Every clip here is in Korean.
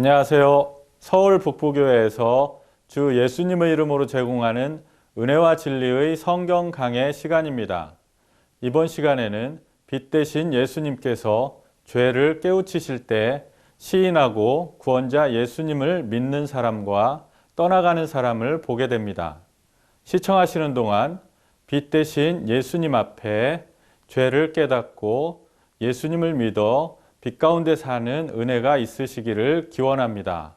안녕하세요. 서울 북부교회에서 주 예수님의 이름으로 제공하는 은혜와 진리의 성경 강해 시간입니다. 이번 시간에는 빛 대신 예수님께서 죄를 깨우치실 때 시인하고 구원자 예수님을 믿는 사람과 떠나가는 사람을 보게 됩니다. 시청하시는 동안 빛 대신 예수님 앞에 죄를 깨닫고 예수님을 믿어 빛 가운데 사는 은혜가 있으시기를 기원합니다.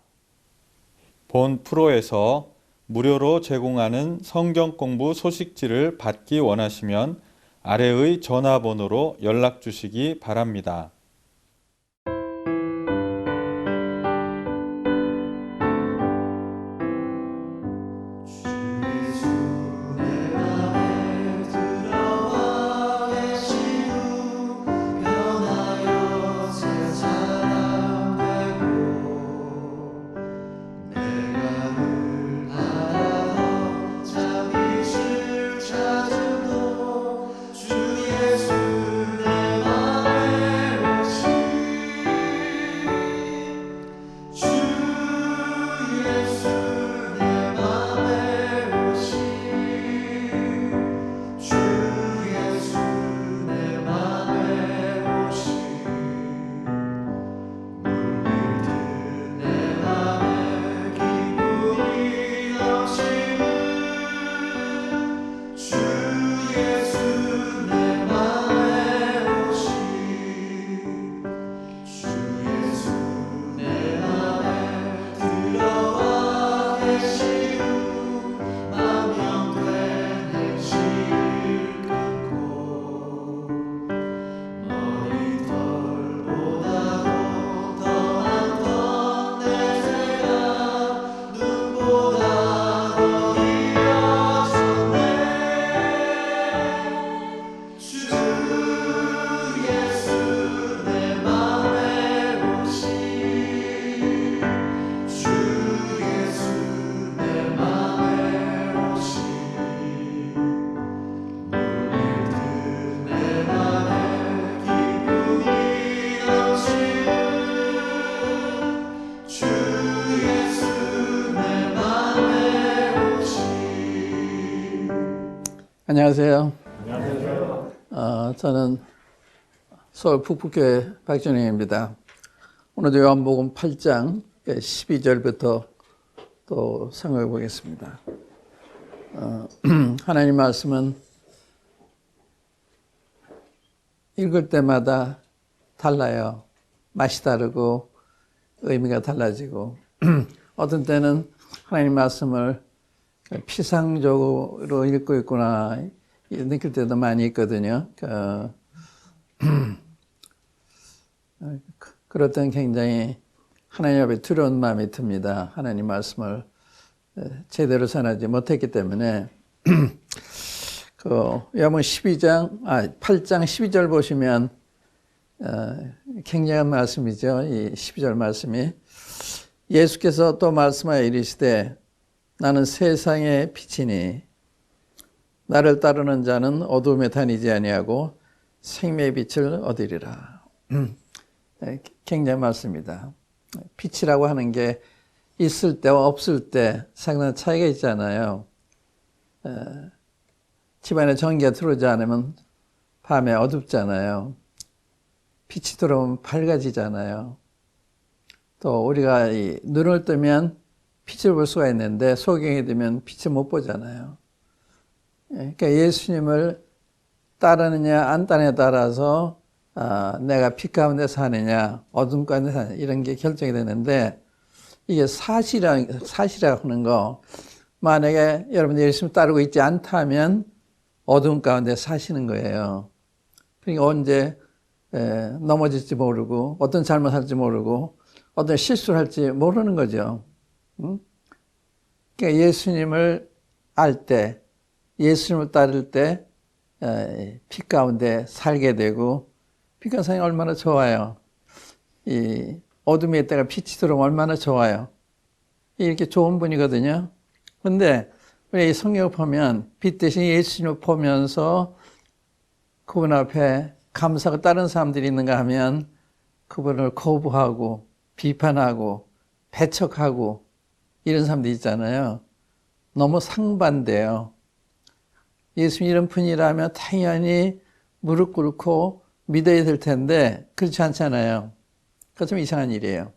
본 프로에서 무료로 제공하는 성경 공부 소식지를 받기 원하시면 아래의 전화번호로 연락 주시기 바랍니다. 안녕하세요. 안녕하세요. 저는 서울 북부교회 박준영입니다. 오늘도 요한복음 8장 12절부터 또 생각해 보겠습니다. 하나님 말씀은 읽을 때마다 달라요. 맛이 다르고 의미가 달라지고 어떤 때는 하나님 말씀을 피상적으로 읽고 있구나 느낄 때도 많이 있거든요. 그럴 땐 굉장히 하나님 앞에 두려운 마음이 듭니다. 하나님 말씀을 제대로 전하지 못했기 때문에. 요한복음 8장 12절 보시면 굉장한 말씀이죠. 이 12절 말씀이 예수께서 또 말씀하여 이르시되 나는 세상의 빛이니 나를 따르는 자는 어두움에 다니지 아니하고 생명의 빛을 얻으리라. 굉장한 말씀입니다. 빛이라고 하는 게 있을 때와 없을 때 상당한 차이가 있잖아요. 집안에 전기가 들어오지 않으면 밤에 어둡잖아요. 빛이 들어오면 밝아지잖아요. 또 우리가 눈을 뜨면 빛을 볼 수가 있는데 소경이 되면 빛을 못 보잖아요. 그러니까 예수님을 따르느냐 안 따르느냐에 따라서 내가 빛 가운데 사느냐 어둠 가운데 사느냐 이런 게 결정이 되는데 이게 사실이라고 하는 거 만약에 여러분들이 예수님 따르고 있지 않다면 어둠 가운데 사시는 거예요. 그러니까 언제 넘어질지 모르고 어떤 잘못할지 모르고 어떤 실수를 할지 모르는 거죠. 그러니까 예수님을 알 때, 예수님을 따를 때 빛 가운데 살게 되고 빛 가운데 살면 얼마나 좋아요. 이 어둠에 있다가 빛이 들어오면 얼마나 좋아요. 이렇게 좋은 분이거든요. 그런데 우리 이 성경을 보면 빛 대신 예수님을 보면서 그분 앞에 감사가 다른 사람들이 있는가 하면 그분을 거부하고 비판하고 배척하고 이런 사람들 있잖아요. 너무 상반돼요. 예수님 이런 분이라면 당연히 무릎 꿇고 믿어야 될 텐데 그렇지 않잖아요. 그거 좀 이상한 일이에요.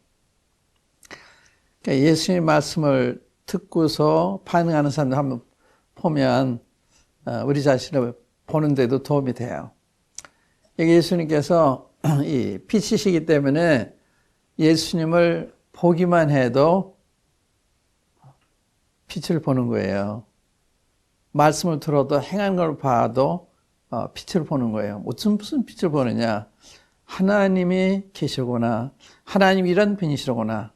그러니까 예수님의 말씀을 듣고서 반응하는 사람들 한번 보면 우리 자신을 보는데도 도움이 돼요. 여기 예수님께서 이 빛이시기 때문에 예수님을 보기만 해도 빛을 보는 거예요. 말씀을 들어도 행한 걸 봐도 빛을 보는 거예요. 무슨 빛을 보느냐? 하나님이 계시구나. 하나님이 이런 분이시구나.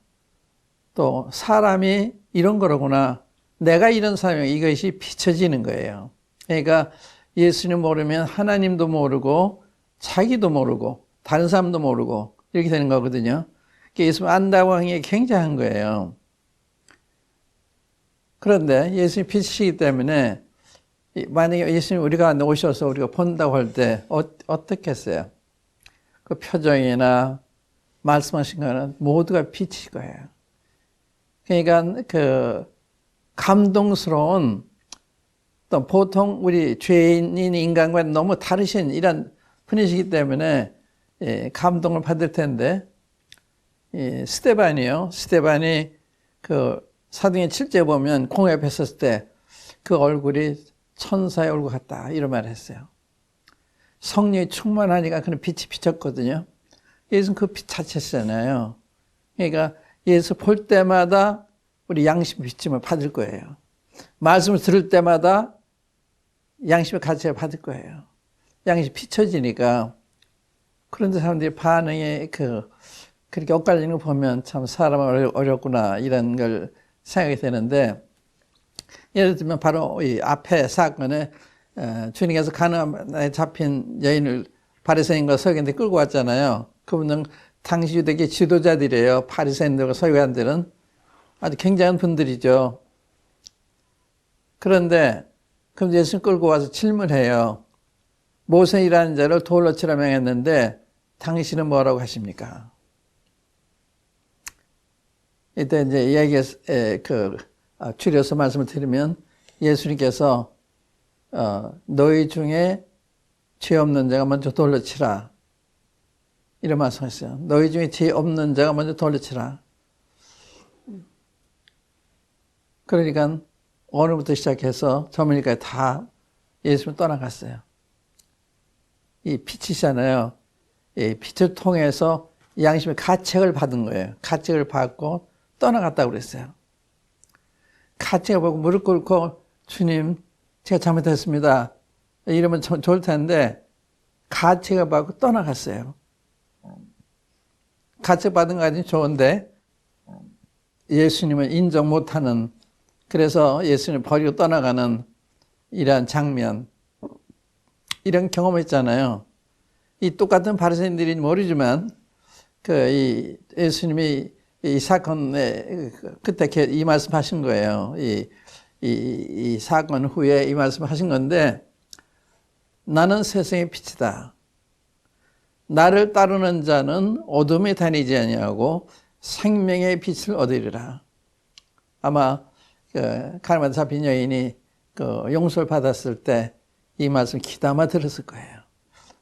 또 사람이 이런 거로구나. 내가 이런 사람이야. 이것이 비춰지는 거예요. 그러니까 예수님 모르면 하나님도 모르고 자기도 모르고 다른 사람도 모르고 이렇게 되는 거거든요. 예수님 안다고 하는 게 굉장한 거예요. 그런데 예수님이 빛이시기 때문에 만약에 예수님 우리가 오셔서 우리가 본다고 할 때 어떻게 했어요? 그 표정이나 말씀하신 거는 모두가 빛일 거예요. 그러니까 그 감동스러운 또 보통 우리 죄인인 인간과 너무 다르신 이런 분이시기 때문에 감동을 받을 텐데 스데반이 그 사도행전 7제 보면 공에 뱉었을 때 그 얼굴이 천사의 얼굴 같다 이런 말을 했어요. 성령이 충만하니까 그런 빛이 비쳤거든요. 예수는 그 빛 자체잖아요. 그러니까 예수 볼 때마다 우리 양심 비침을 받을 거예요. 말씀을 들을 때마다 양심의 가치를 받을 거예요. 양심이 비춰지니까. 그런데 사람들이 반응이 그렇게 엇갈리는 걸 보면 참 사람은 어렵구나 이런 걸 생각이 되는데, 예를 들면 바로 이 앞에 사건에 주님께서 가나안에 잡힌 여인을 바리새인과 서기관들이 끌고 왔잖아요. 그분은 당시 유대계 지도자들이에요. 바리새인들과 서기관들은 아주 굉장한 분들이죠. 그런데 그럼 예수님 끌고 와서 질문해요. 모세이라는 자를 돌로 치라 명했는데 당신은 뭐라고 하십니까? 이때 이제 이야기에 줄여서 말씀을 드리면 예수님께서 너희 중에 죄 없는 자가 먼저 돌로 치라 이런 말씀하셨어요. 너희 중에 죄 없는 자가 먼저 돌로 치라. 그러니까 오늘부터 시작해서 저물리까지 다 예수님 떠나갔어요. 이 빛이잖아요. 이 빛을 통해서 양심의 가책을 받은 거예요. 가책을 받고 떠나갔다고 그랬어요. 가책을 받고 무릎 꿇고 주님 제가 잘못했습니다. 이러면 좋을 텐데 가책을 받고 떠나갔어요. 가책 받은 거 좋은데 예수님을 인정 못하는, 그래서 예수님을 버리고 떠나가는 이러한 장면, 이런 경험을 했잖아요. 이 똑같은 바리새인들이 모르지만 이 예수님이 이 사건에 그때 이 말씀하신 거예요. 이 사건 후에 이 말씀하신 건데, 나는 세상의 빛이다. 나를 따르는 자는 어둠에 다니지 아니하고 생명의 빛을 얻으리라. 아마 가나안에 잡힌 여인이 용서를 받았을 때 이 말씀 귀담아 들었을 거예요.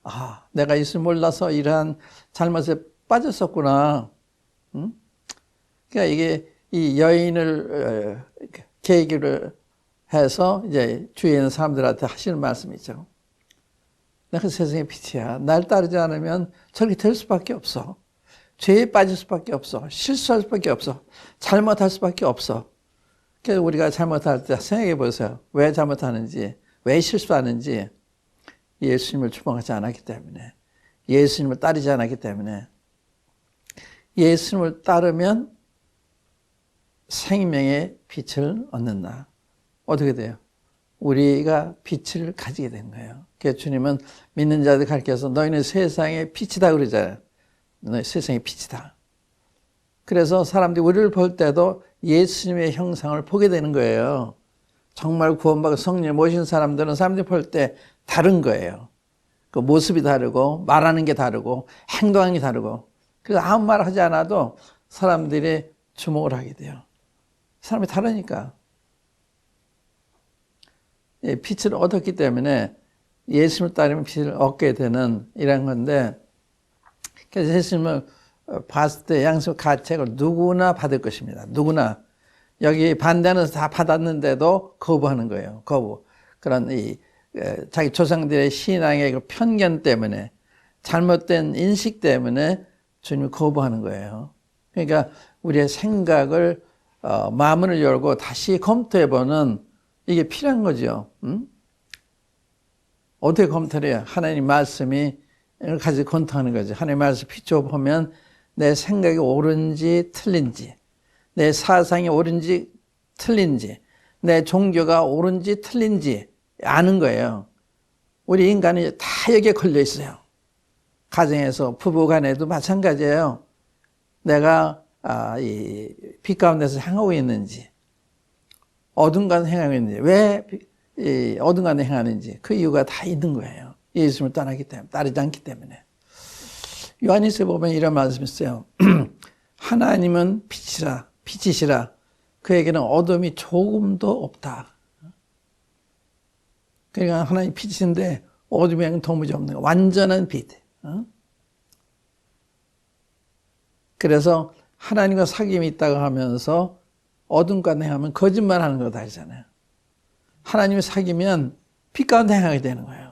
아, 내가 예수를 몰라서 이러한 잘못에 빠졌었구나. 응? 그러니까 이게 이 여인을 계기를 해서 이제 주위에 있는 사람들한테 하시는 말씀이죠. 내가 세상의 빛이야. 날 따르지 않으면 저렇게 될 수밖에 없어. 죄에 빠질 수밖에 없어. 실수할 수밖에 없어. 잘못할 수밖에 없어. 그래서 우리가 잘못할 때 생각해 보세요. 왜 잘못하는지, 왜 실수하는지. 예수님을 추방하지 않았기 때문에, 예수님을 따르지 않았기 때문에. 예수님을 따르면 생명의 빛을 얻는다. 어떻게 돼요? 우리가 빛을 가지게 된 거예요. 그래서 주님은 믿는 자들 가르쳐서 너희는 세상의 빛이다 그러잖아요. 너희 세상의 빛이다. 그래서 사람들이 우리를 볼 때도 예수님의 형상을 보게 되는 거예요. 정말 구원받고 성령을 모신 사람들은 사람들이 볼 때 다른 거예요. 그 모습이 다르고 말하는 게 다르고 행동하는 게 다르고, 그래서 아무 말 하지 않아도 사람들이 주목을 하게 돼요. 사람이 다르니까. 빛을 얻었기 때문에 예수님을 따르면 빛을 얻게 되는 이런 건데, 그래서 예수님을 봤을 때 양심 가책을 누구나 받을 것입니다. 누구나. 여기 반대는 다 받았는데도 거부하는 거예요. 거부. 그런 자기 조상들의 신앙의 그 편견 때문에, 잘못된 인식 때문에 주님을 거부하는 거예요. 그러니까 우리의 생각을 마음을 열고 다시 검토해보는 이게 필요한 거죠. 어떻게 검토를 해요? 하나님 말씀이 가지고 검토하는 거죠. 하나님 말씀 비춰보면 내 생각이 옳은지 틀린지, 내 사상이 옳은지 틀린지, 내 종교가 옳은지 틀린지 아는 거예요. 우리 인간이 다 여기에 걸려 있어요. 가정에서 부부 간에도 마찬가지예요. 내가 이 빛 가운데서 행하고 있는지, 어둠 가운데 행하고 있는지, 왜 어둠 가운데 행하는지 그 이유가 다 있는 거예요. 예수님을 떠나기 때문에, 따르지 않기 때문에. 요한일서에 보면 이런 말씀이 있어요. 하나님은 빛이시라 그에게는 어둠이 조금도 없다. 그러니까 하나님 빛인데 어둠에는 도무지 없는 거. 완전한 빛. 그래서 하나님과 사귐이 있다고 하면서 어둠 가운데 행하면 거짓말하는 거다 하잖아요. 하나님을 사귀면 빛 가운데 행하게 되는 거예요.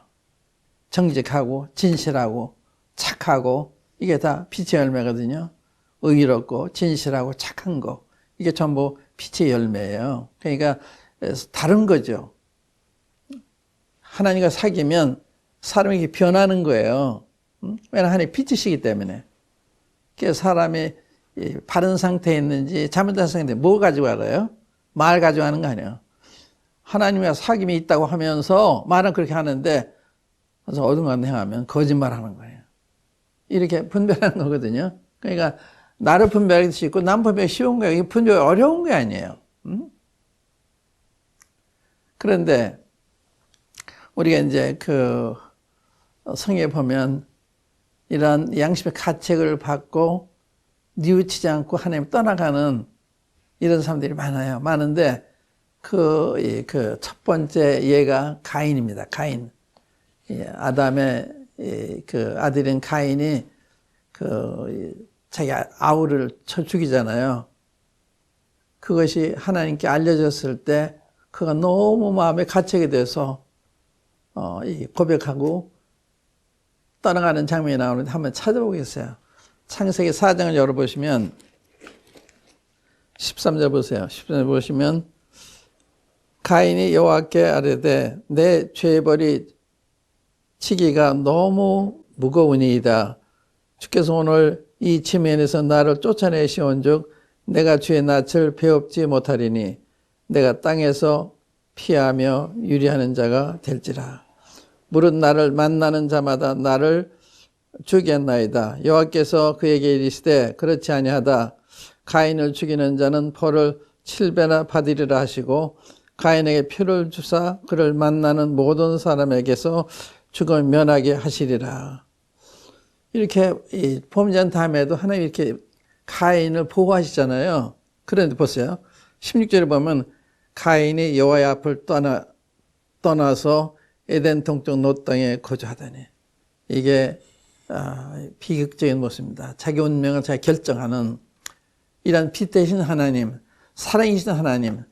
정직하고 진실하고 착하고 이게 다 빛의 열매거든요. 의롭고 진실하고 착한 거 이게 전부 빛의 열매예요. 그러니까 다른 거죠. 하나님과 사귀면 사람이 변하는 거예요. 왜냐하면 하나님이 빛이시기 때문에. 그래서 사람이 바른 상태에 있는지 잘못된 상태에 뭐 가지고 알아요? 말 가지고 하는 거 아니에요. 하나님과 사귐이 있다고 하면서 말은 그렇게 하는데 그래서 어둠 가운데 행하면 거짓말하는 거예요. 이렇게 분별하는 거거든요. 그러니까 나를 분별하기 쉽고 남 분별하기 쉬운 거예요. 이게 분별이 어려운 게 아니에요. 그런데 우리가 이제 그 성경에 보면 이런 양심의 가책을 받고 뉘우치지 않고 하나님 떠나가는 이런 사람들이 많아요. 많은데 그 첫 번째 예가 가인입니다. 가인. 아담의 그 아들인 가인이 자기 아우를 쳐 죽이잖아요. 그것이 하나님께 알려졌을 때 그가 너무 마음에 가책이 돼서 고백하고 떠나가는 장면이 나오는데 한번 찾아보겠어요. 창세기 4장을 열어보시면 13절 보세요. 13절 보시면 가인이 여호와께 아뢰되 내 죄벌이 치기가 너무 무거우니이다. 주께서 오늘 이 지면에서 나를 쫓아내시온즉 내가 주의 낯을 배웁지 못하리니 내가 땅에서 피하며 유리하는 자가 될지라. 무릇 나를 만나는 자마다 나를 죽였나이다. 여호와께서 그에게 이르시되 그렇지 아니하다. 가인을 죽이는 자는 벌을 7배나 받으리라 하시고 가인에게 표를 주사 그를 만나는 모든 사람에게서 죽음을 면하게 하시리라. 이렇게 범죄한 다음에도 하나님이 이렇게 가인을 보호하시잖아요. 그런데 보세요. 16절에 보면 가인이 여호와의 앞을 떠나서 에덴 동쪽 놋 땅에 거주하다니. 이게 비극적인 모습입니다. 자기 운명을 자기 결정하는 이런 빛 대신 하나님, 사랑이신 하나님,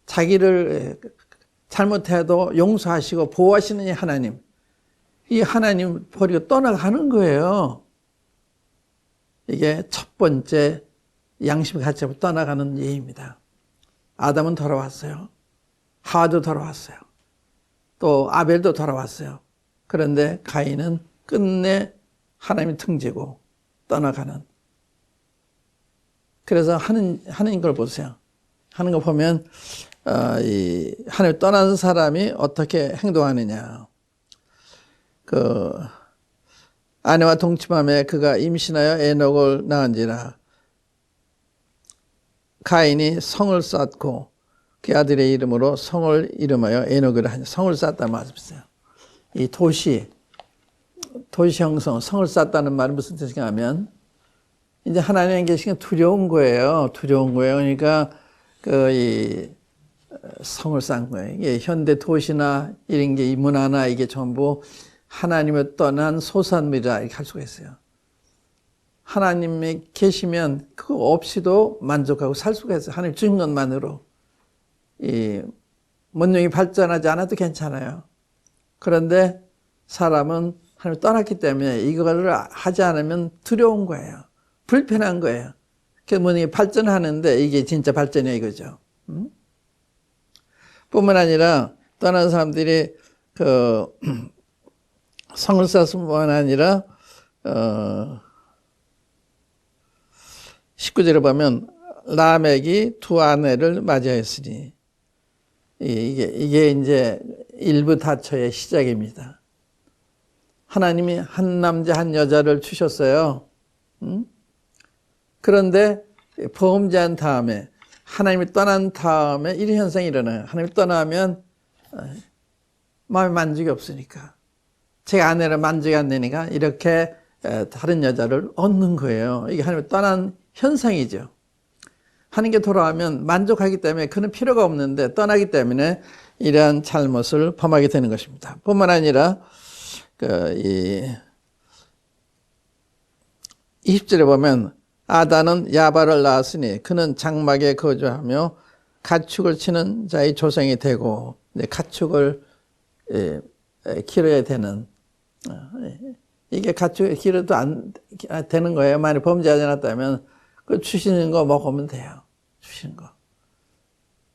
자기를 잘못해도 용서하시고 보호하시는 이 하나님, 이 하나님 버리고 떠나가는 거예요. 이게 첫 번째 양심 가치로 떠나가는 예입니다. 아담은 돌아왔어요. 하와도 돌아왔어요. 또 아벨도 돌아왔어요. 그런데 가인은 끝내 하나님이 등지고 떠나가는. 그래서 하는 걸 보세요. 하는 거 보면 하나님 떠난 사람이 어떻게 행동하느냐. 아내와 동침함에 그가 임신하여 에녹을 낳은지라. 가인이 성을 쌓고 그 아들의 이름으로 성을 이름하여 에녹을 하니. 성을 쌓았다는 말씀이 있어요. 이 도시 형성, 성을 쌓았다는 말은 무슨 뜻이냐 하면 이제 하나님 계시니까 두려운 거예요. 두려운 거예요. 그러니까 이 성을 쌓은 거예요. 이게 현대 도시나 이런 게 이 문화나 이게 전부 하나님을 떠난 소산물이라 이렇게 할 수가 있어요. 하나님이 계시면 그거 없이도 만족하고 살 수가 있어요. 하나님 주신 것만으로. 이 문명이 발전하지 않아도 괜찮아요. 그런데 사람은 하나님을 떠났기 때문에 이거를 하지 않으면 두려운 거예요. 불편한 거예요. 그 문명이 발전하는데 이게 진짜 발전이야 이거죠. 뿐만 아니라 떠난 사람들이 성을 쌓았뿐만 아니라 19절에 보면 라멕이 두 아내를 맞이하였으니 이게 이제 일부 다처의 시작입니다. 하나님이 한 남자 한 여자를 주셨어요. 그런데 범죄한 다음에 하나님이 떠난 다음에 이런 현상이 일어나요. 하나님이 떠나면 마음에 만족이 없으니까 제가 아내를 만족이 안 되니까 이렇게 다른 여자를 얻는 거예요. 이게 하나님이 떠난 현상이죠. 하나님께 돌아오면 만족하기 때문에 그는 필요가 없는데 떠나기 때문에 이러한 잘못을 범하게 되는 것입니다. 뿐만 아니라 20절에 보면 아다는 야발을 낳았으니 그는 장막에 거주하며 가축을 치는 자의 조상이 되고 가축을 기르어야 되는 이게 가축을 기르도 안 되는 거예요. 만약 범죄하지 않았다면 그 주시는 거 먹으면 돼요. 주시는 거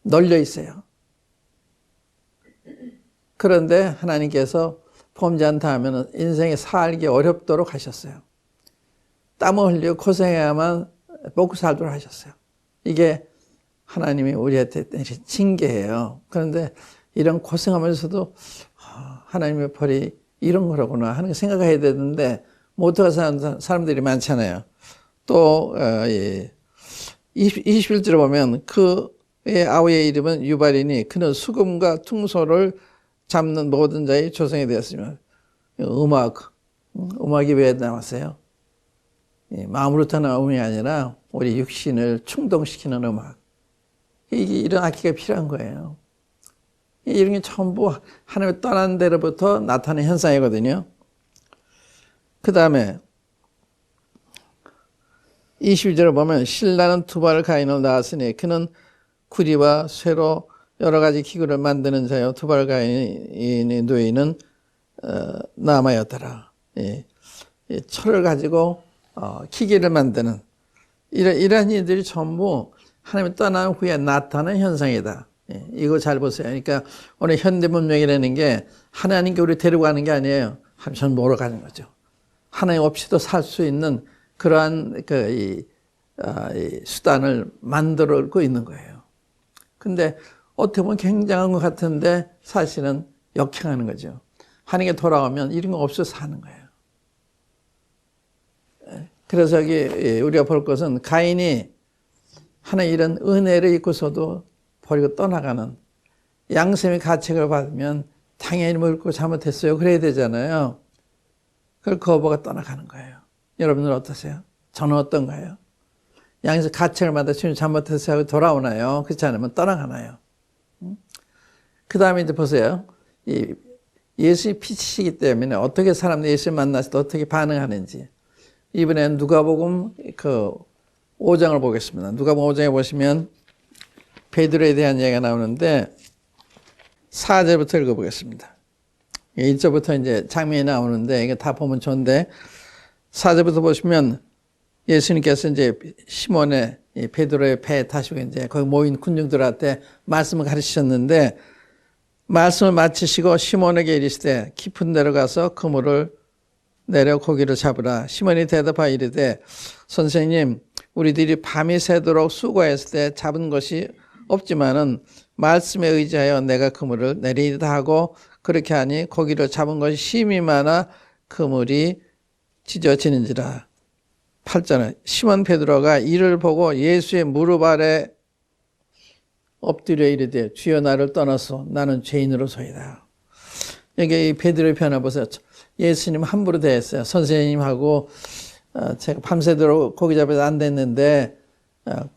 널려 있어요. 그런데 하나님께서 범죄한 다음에는 인생에 살기 어렵도록 하셨어요. 땀을 흘리고 고생해야만 먹고 살도록 하셨어요. 이게 하나님이 우리한테 내린 징계예요. 그런데 이런 고생하면서도 하나님의 벌이 이런 거라구나 하는 거 생각해야 되는데 못하고 사는 사람들이 많잖아요. 또 21절에 보면 그의 아우의 이름은 유발이니 그는 수금과 퉁소를 잡는 모든 자의 조상이 되었으며 음악이 왜 나왔어요? 마음으로부터 나온 음악이 아니라 우리 육신을 충동시키는 음악. 이런 악기가 필요한 거예요. 이런 게 전부 하나님을 떠난 데로부터 나타나는 현상이거든요. 그 다음에 21절을 보면 신라는 두발 가인을 낳았으니 그는 구리와 쇠로 여러 가지 기구를 만드는 자요 두발 가인의 누이는 나아마였더라. 철을 가지고 기계를 만드는 이런 일들이 전부 하나님이 떠난 후에 나타나는 현상이다. 이거 잘 보세요. 그러니까 오늘 현대 문명이라는 게 하나님께 우리 데리고 가는 게 아니에요. 하나님 모러 가는 거죠. 하나님 없이도 살 수 있는 그러한 수단을 만들고 있는 거예요. 근데 어떻게 보면 굉장한 것 같은데 사실은 역행하는 거죠. 하나님께 돌아오면 이런 거 없어서 사는 거예요. 그래서 여기 우리가 볼 것은 가인이 하나의 이런 은혜를 입고서도 버리고 떠나가는 양심의 가책을 받으면 당연히 옳고 잘못했어요. 그래야 되잖아요. 그걸 거부가 떠나가는 거예요. 여러분들 어떠세요? 저는 어떤가요? 양심의 가책을 받아 주님 잘못했어요 하고 돌아오나요? 그렇지 않으면 떠나가나요? 그 다음에 이제 보세요. 예수의 빛이시기 때문에 어떻게 사람들이 예수를 만났을 때 어떻게 반응하는지. 이번엔 누가복음 5장을 보겠습니다. 누가복음 5장에 보시면 베드로에 대한 얘기가 나오는데 4절부터 읽어보겠습니다. 1절부터 이제 장면이 나오는데 이게 다 보면 좋은데 4절부터 보시면 예수님께서 이제 시몬의 베드로의 배에 타시고 이제 거기 모인 군중들한테 말씀을 가르치셨는데 말씀을 마치시고 시몬에게 이르시되 깊은 데로 가서 그물을 내려 고기를 잡으라. 시몬이 대답하여 이르되 선생님 우리들이 밤이 새도록 수고했을 때 잡은 것이 없지만은 말씀에 의지하여 내가 그물을 내리다 하고 그렇게 하니 고기를 잡은 것이 심히 많아 그물이 찢어지는지라. 8절에 시몬 베드로가 이를 보고 예수의 무릎 아래 엎드려 이르되 주여 나를 떠나서 나는 죄인으로소이다. 여기 베드로의 변화 보세요. 예수님 함부로 대했어요. 선생님하고 제가 밤새도록 고기 잡아서 안 됐는데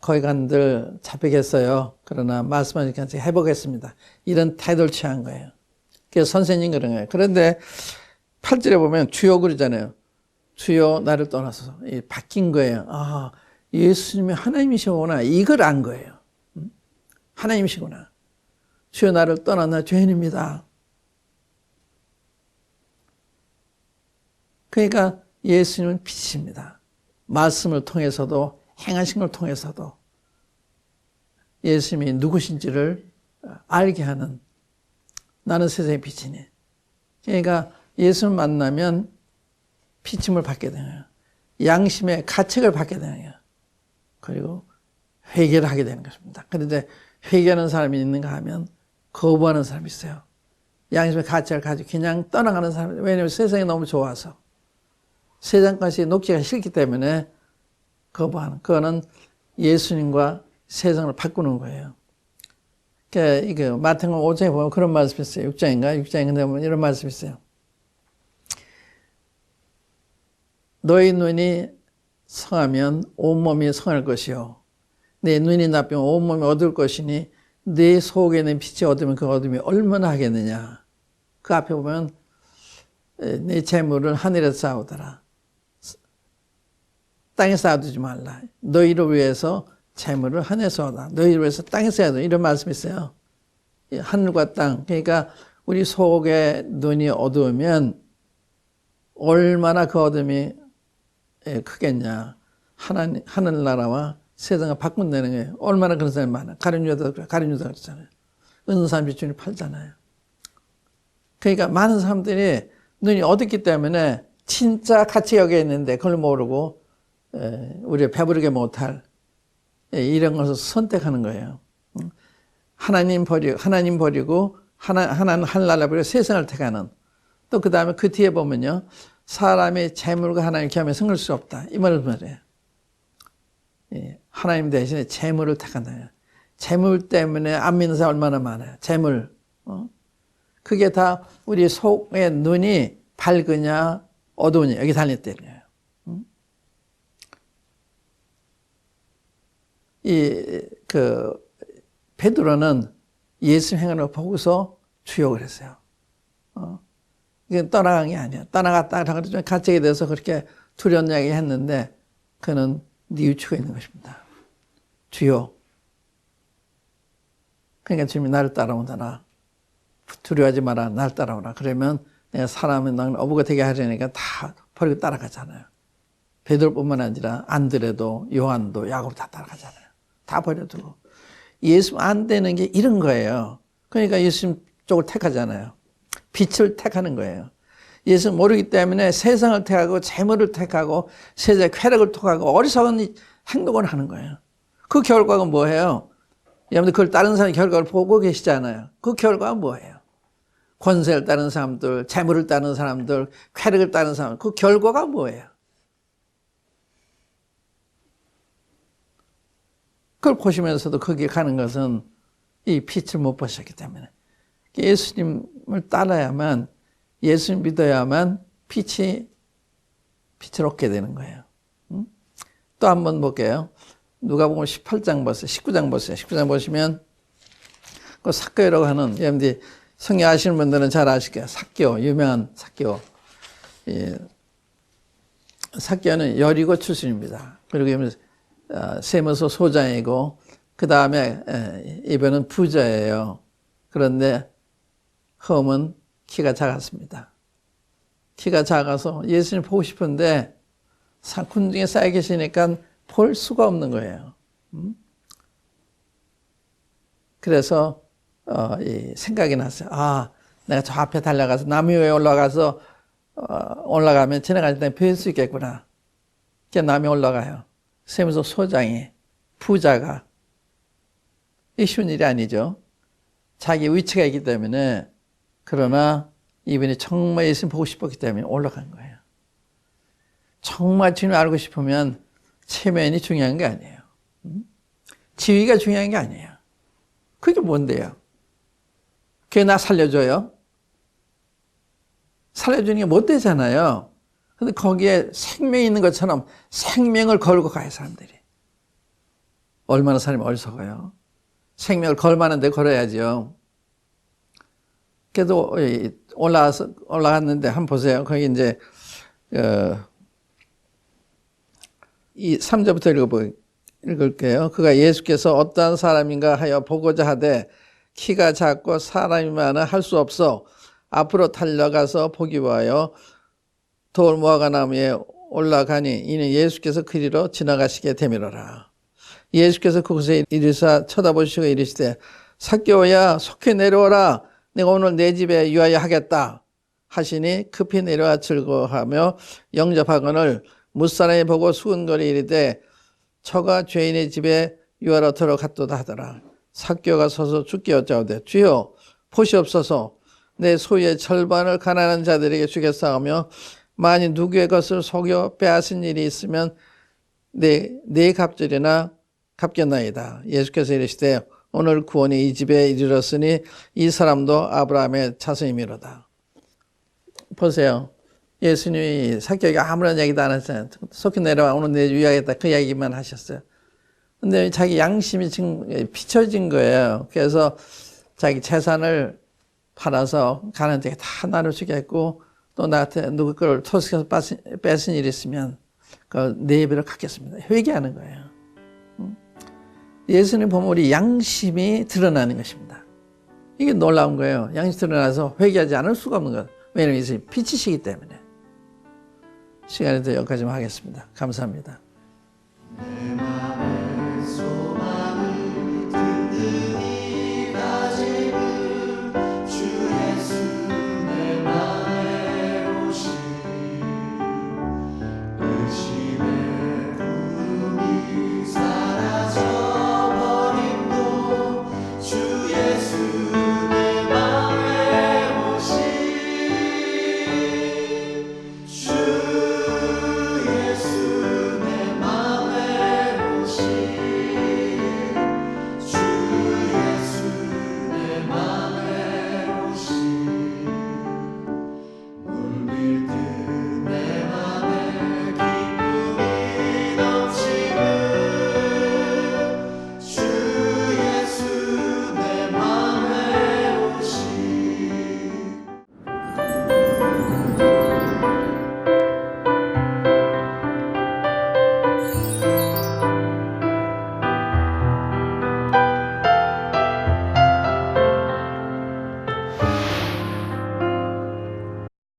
거기 간들 잡히겠어요. 그러나 말씀하니까 제가 해보겠습니다. 이런 태도를 취한 거예요. 그래서 선생님 그런 거예요. 그런데 8절에 보면 주여 그러잖아요. 주여 나를 떠나서 바뀐 거예요. 아, 예수님이 하나님이시구나. 이걸 안 거예요. 하나님이시구나. 주여 나를 떠나 나 죄인입니다. 그러니까 예수님은 빛입니다. 말씀을 통해서도 행하신 걸 통해서도 예수님이 누구신지를 알게 하는 나는 세상의 빛이니. 그러니까 예수를 만나면 비침을 받게 되는 거예요. 양심의 가책을 받게 되는 거예요. 그리고 회개를 하게 되는 것입니다. 그런데 회개하는 사람이 있는가 하면 거부하는 사람이 있어요. 양심의 가책을 가지고 그냥 떠나가는 사람. 왜냐하면 세상이 너무 좋아서 세상 것이 녹지가 싫기 때문에 거부하는. 그거는 예수님과 세상을 바꾸는 거예요. 그러니까 이거 마태복음 5장에 보면 그런 말씀이 있어요. 6장인데 보면 이런 말씀이 있어요. 너희 눈이 성하면 온몸이 성할 것이요. 내 눈이 나쁘면 온몸이 어두울 것이니 내 속에 있는 빛이 어두우면 그 어둠이 얼마나 하겠느냐. 그 앞에 보면 내 재물을 하늘에서 쌓아두라. 땅에 쌓아두지 말라. 너희를 위해서 재물을 하늘에서 얻어. 너희를 위해서 땅에 쌓아둬. 이런 말씀이 있어요. 하늘과 땅. 그러니까 우리 속에 눈이 어두우면 얼마나 그 어둠이 크겠냐. 하늘나라와 세상을 바꾼다는 거예요. 얼마나 그런 사람이 많아. 가룟유다도 그렇잖아요. 은산 비춘이 팔잖아요. 그러니까 많은 사람들이 눈이 어둡기 때문에 진짜 가치 여기에 있는데 그걸 모르고 우리가 배부르게 못할 이런 것을 선택하는 거예요. 하나님 버리고 하나는 하늘나라 버리고 세상을 택하는. 또 그 다음에 그 뒤에 보면요. 사람이 재물과 하나님 겸해 승할 수 없다. 이 말을 말해요. 하나님 대신에 재물을 택한다. 재물 때문에 안 믿는 사람 얼마나 많아요. 재물. 그게 다 우리 속의 눈이 밝으냐 어두우냐 여기 달렸다는 거예요. 베드로는 예수 행하는 걸 보고서 주여 그랬어요. 이건 떠나간 게 아니야. 떠나갔다 좀 가책에 대해서 그렇게 두려운 이야기 했는데 그는 뉘우치고 있는 것입니다. 주여. 그러니까 주님이 나를 따라오더라. 두려워하지 마라. 나를 따라오라. 그러면 내가 사람은 나는 어부가 되게 하려니까 다 버리고 따라가잖아요. 베드로뿐만 아니라 안드레도 요한도 야고보 다 따라가잖아요. 다 버려두고. 예수 안 되는 게 이런 거예요. 그러니까 예수님 쪽을 택하잖아요. 빛을 택하는 거예요. 예수 모르기 때문에 세상을 택하고 재물을 택하고 세상의 쾌락을 택하고 어리석은 행동을 하는 거예요. 그 결과가 뭐예요? 여러분들 그걸 다른 사람의 결과를 보고 계시잖아요. 그 결과가 뭐예요? 권세를 따르는 사람들, 재물을 따르는 사람들, 쾌락을 따르는 사람들, 그 결과가 뭐예요? 그걸 보시면서도 거기에 가는 것은 이 빛을 못 보셨기 때문에. 예수님을 따라야만, 예수님 믿어야만 빛을 얻게 되는 거예요. 또 한번 볼게요. 누가복음 18장 보세요. 19장 보세요. 19장 보시면 그 삭개오라고 하는, 여러분들이 성경 아시는 분들은 잘 아실 거예요. 삭개오, 유명한 삭개오. 삭개오는 여리고 출신입니다. 그리고 세무서 소장이고 그 다음에 이분은 부자예요. 그런데 흠은 키가 작았습니다. 키가 작아서 예수님 보고 싶은데 군중에 쌓여 계시니까 볼 수가 없는 거예요. 그래서 생각이 났어요. 아, 내가 저 앞에 달려가서 나무 위에 올라가면 지나갈 때 뵐 수 있겠구나. 그래서 나무 위에 올라가요. 세무서 소장이 부자가 이 쉬운 일이 아니죠. 자기 위치가 있기 때문에. 그러나 이분이 정말 예수님 보고 싶었기 때문에 올라간 거예요. 정말 주님을 알고 싶으면 체면이 중요한 게 아니에요. 지위가 중요한 게 아니에요. 그게 뭔데요? 그게 나 살려줘요? 살려주는 게 못 되잖아요. 근데 거기에 생명이 있는 것처럼 생명을 걸고 가요, 사람들이. 얼마나 사람이 어리석어요. 생명을 걸 만한데 걸어야죠. 그래도 올라갔는데 한번 보세요. 거기 이제 이 3절부터 읽을게요. 그가 예수께서 어떠한 사람인가 하여 보고자 하되 키가 작고 사람이 많아 할 수 없어 앞으로 달려가서 보기 위하여 돌 무화과나무에 올라가니 이는 예수께서 그리로 지나가시게 되밀어라. 예수께서 그곳에 이르사 쳐다보시고 이르시되 삭개오야 속히 내려오라. 내가 오늘 내 집에 유하여 하겠다 하시니 급히 내려와 즐거워하며 영접하거늘 무사람이 보고 수근거리 이르되 저가 죄인의 집에 유하러 들어갔도다 하더라. 삭개오가 서서 주께 여짜오되 주여 보시옵소서 내 소유의 절반을 가난한 자들에게 주겠사오며 만일 누구의 것을 속여 빼앗은 일이 있으면 내 갑절이나 갚겠나이다. 예수께서 이르시되 오늘 구원이 이 집에 이르렀으니 이 사람도 아브라함의 자손이미로다. 보세요. 예수님이 삭개오에게 아무런 얘기도 안 했어요. 속히 내려와 오늘 내 유하겠다 그 얘기만 하셨어요. 근데 자기 양심이 지금 비춰진 거예요. 그래서 자기 재산을 팔아서 가난한 데게 다 나눠주겠고 또 나한테 누구 걸 토식해서 뺏은 일이 있으면 그 네 배를 갚겠습니다. 회개하는 거예요. 예수님 보면 우리 양심이 드러나는 것입니다. 이게 놀라운 거예요. 양심이 드러나서 회개하지 않을 수가 없는 것. 왜냐하면 예수님이 빛이시기 때문에. 시간이 더 여기까지만 하겠습니다. 감사합니다.